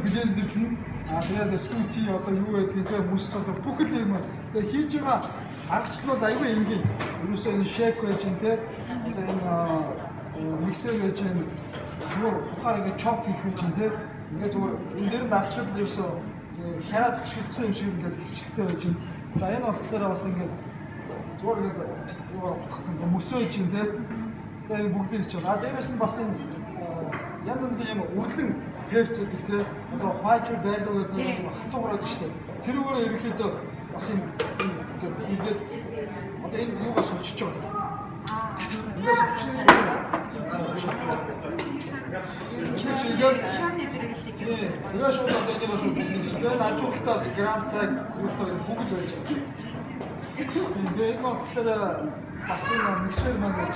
Блендер нь тэгээд смути одоо юу гэдэг вэ мөс одоо бүх л юм тэгээд хийж байгаа аргачлал бол аюу энгийн ерөөсөө энэ шейк байж энэ тэгээд энэ миксер байж энэ зүгээр ухаар ингэ чоп хийх гэж энэ ингээд зүгээр энэ дээр нь авчихад л ерөөсөө хяраад хөшөлдсөн юм шиг ингээд хичээлтэй байж энэ за энэ болохоор бас ингээд зүгээр ингээд юу утгацсан мөс байж энэ тэгээд бүгдийг ч байгаа дээрээс нь бас энэ янз янзын юм үрлэн хэвцэдэг те одоо хойчуу дайлуу гэдэг нэг хатуугараад штэ тэрүүгээр ерөнхийдөө бас юм ингээд хийгээд одоо энэ юугаас өчөж байгаа. Ингээс өчөж яаш одоо энэ бас үгүй ажуултаас грамтай үүтэй бүгд байж байгаа. Энэ болохоор бас энэ миксер маань гэж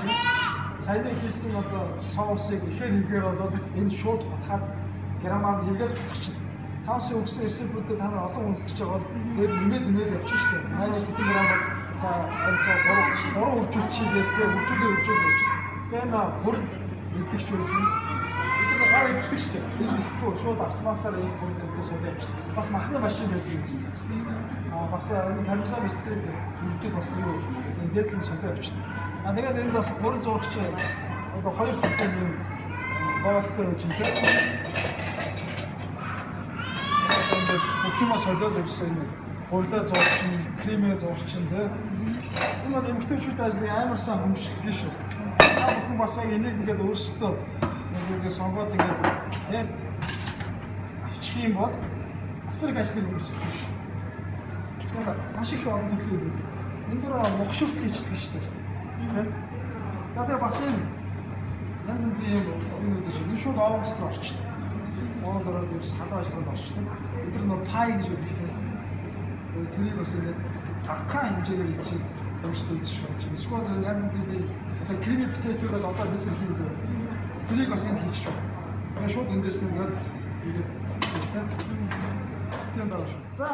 саяны хийсэн одоо соусыг ихээр хийгээр бол энэ шууд хатгаад грамаар хийгээд утгачих. Таасан өгсөн рецептүүдэд та нар олон хүн хийж байгаа бол тэгээд нэмээд явчих шүү дээ. Майнас 100 грам бол за 3 үржүүлж хийгээд үржүүлж. Тэгээд на хурал идэгч байж юм. Тэгээд гар иддэг шүү дээ. Идэхгүй шууд автоматар энэ хуралдаа суулж явчих. Бас махны машин байсан юм гэсэн. Бас энэ пармезан бисквит иддэг бас юу ингээд л суулж явчих. Тэгээд энд бас хурал зурагч одоо 2 талтай юм боолтой байж юм тийм. Бүхнээс солиод явсан юм. Хурлаа зурчин, кремээ зурчин тийм. Энэ бол эмгтээчүүд ажлын амар сайн хөнгөлөлт шүү. Та бүхэн бас яг энийг ингээд өөрсдөө ингээд сонгоод ингээд авчих юм бол бас их ажлыг хөнгөлөлт шүү. Тэгэхээр маш их олон төрлийн юм. Энд дээр мохшурт хийчихдэг шүү дээ. Тийм. За тэгээ бас энэ янз янзын юм үүдэж энэ шууд овон дотор орчихсон. Овон дороод юус халуун ажиллаганд орчихсон. Өдөр нөө пай гэж өгдөг тийм. Тэрийг бас ингээд авкаа хэмжээгээр хийчих өөрсдөө идэж болж байна. Эсвэл янз янзын одоо креми потатог бол одоо бид хийн зав. Тэрийг бас энд хийчих байна. Тэгээ шууд эндээс нь ингээд тийм байна шүү. За